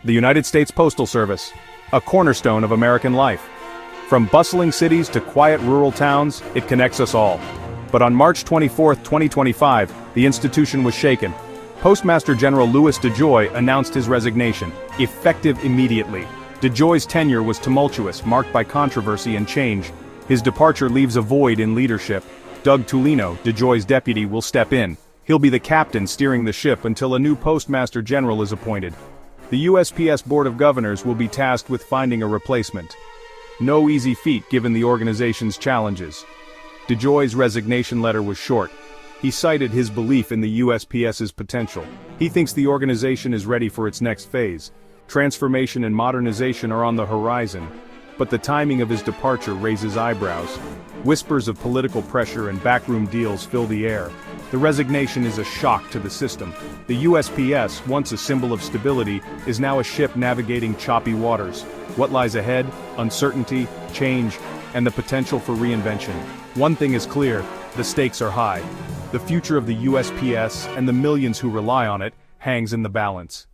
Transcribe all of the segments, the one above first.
The United States Postal Service, a cornerstone of American life. From bustling cities to quiet rural towns, it connects us all. But on March 24, 2025, the institution was shaken. Postmaster General DeJoy announced his resignation, effective immediately. DeJoy's tenure was tumultuous, marked by controversy and change. His departure leaves a void in leadership. Doug Tulino, DeJoy's deputy, will step in. He'll be the captain steering the ship until a new Postmaster General is appointed. The USPS Board of Governors will be tasked with finding a replacement. No easy feat given the organization's challenges. DeJoy's resignation letter was short. He cited his belief in the USPS's potential. He thinks the organization is ready for its next phase. Transformation and modernization are on the horizon. But the timing of his departure raises eyebrows. Whispers of political pressure and backroom deals fill the air. The resignation is a shock to the system. The USPS, once a symbol of stability, is now a ship navigating choppy waters. What lies ahead? Uncertainty, change, and the potential for reinvention. One thing is clear, the stakes are high. The future of the USPS and the millions who rely on it hangs in the balance.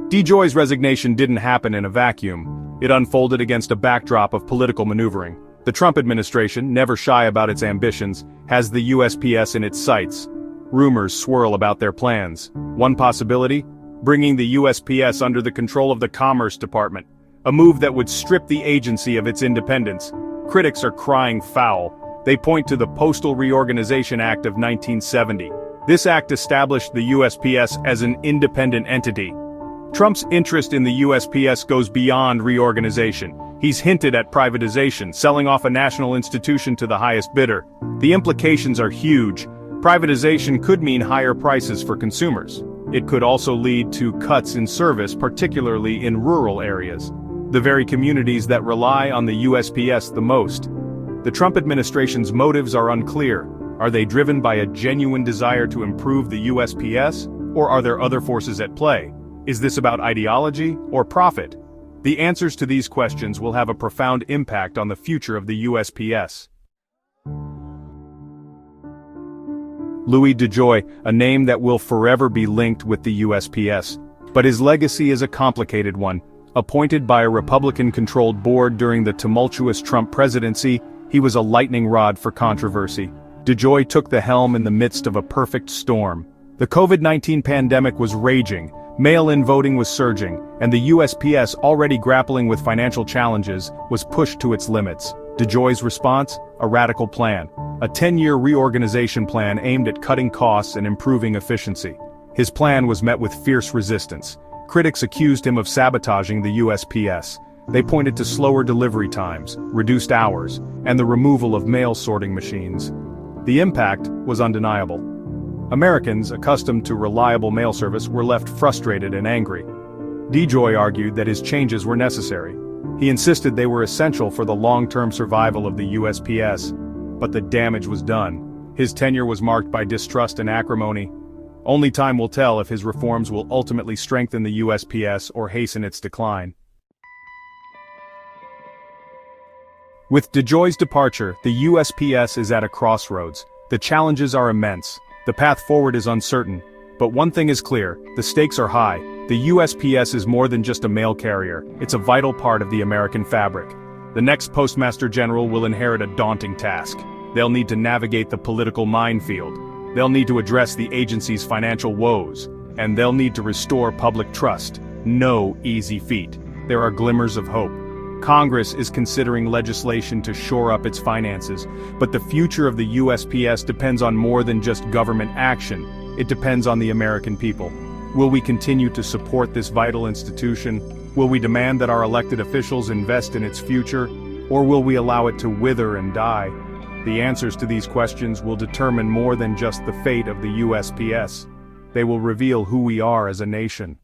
DeJoy's resignation didn't happen in a vacuum. It unfolded against a backdrop of political maneuvering. The Trump administration, never shy about its ambitions, has the USPS in its sights. Rumors swirl about their plans. One possibility? Bringing the USPS under the control of the Commerce Department. A move that would strip the agency of its independence. Critics are crying foul. They point to the Postal Reorganization Act of 1970. This act established the USPS as an independent entity. Trump's interest in the USPS goes beyond reorganization. He's hinted at privatization, selling off a national institution to the highest bidder. The implications are huge. Privatization could mean higher prices for consumers. It could also lead to cuts in service, particularly in rural areas. The very communities that rely on the USPS the most. The Trump administration's motives are unclear. Are they driven by a genuine desire to improve the USPS, or are there other forces at play? Is this about ideology or profit? The answers to these questions will have a profound impact on the future of the USPS. Louis DeJoy, a name that will forever be linked with the USPS. But his legacy is a complicated one. Appointed by a Republican-controlled board during the tumultuous Trump presidency, he was a lightning rod for controversy. DeJoy took the helm in the midst of a perfect storm. The COVID-19 pandemic was raging. Mail-in voting was surging, and the USPS, already grappling with financial challenges, was pushed to its limits. DeJoy's response? A radical plan. A 10-year reorganization plan aimed at cutting costs and improving efficiency. His plan was met with fierce resistance. Critics accused him of sabotaging the USPS. They pointed to slower delivery times, reduced hours, and the removal of mail sorting machines. The impact was undeniable. Americans, accustomed to reliable mail service, were left frustrated and angry. DeJoy argued that his changes were necessary. He insisted they were essential for the long-term survival of the USPS. But the damage was done. His tenure was marked by distrust and acrimony. Only time will tell if his reforms will ultimately strengthen the USPS or hasten its decline. With DeJoy's departure, the USPS is at a crossroads. The challenges are immense. The path forward is uncertain, but one thing is clear, the stakes are high. The USPS is more than just a mail carrier, it's a vital part of the American fabric. The next Postmaster General will inherit a daunting task. They'll need to navigate the political minefield. They'll need to address the agency's financial woes, and they'll need to restore public trust. No easy feat. There are glimmers of hope. Congress is considering legislation to shore up its finances, but the future of the USPS depends on more than just government action. It depends on the American people. Will we continue to support this vital institution? Will we demand that our elected officials invest in its future, or will we allow it to wither and die? The answers to these questions will determine more than just the fate of the USPS. They will reveal who we are as a nation.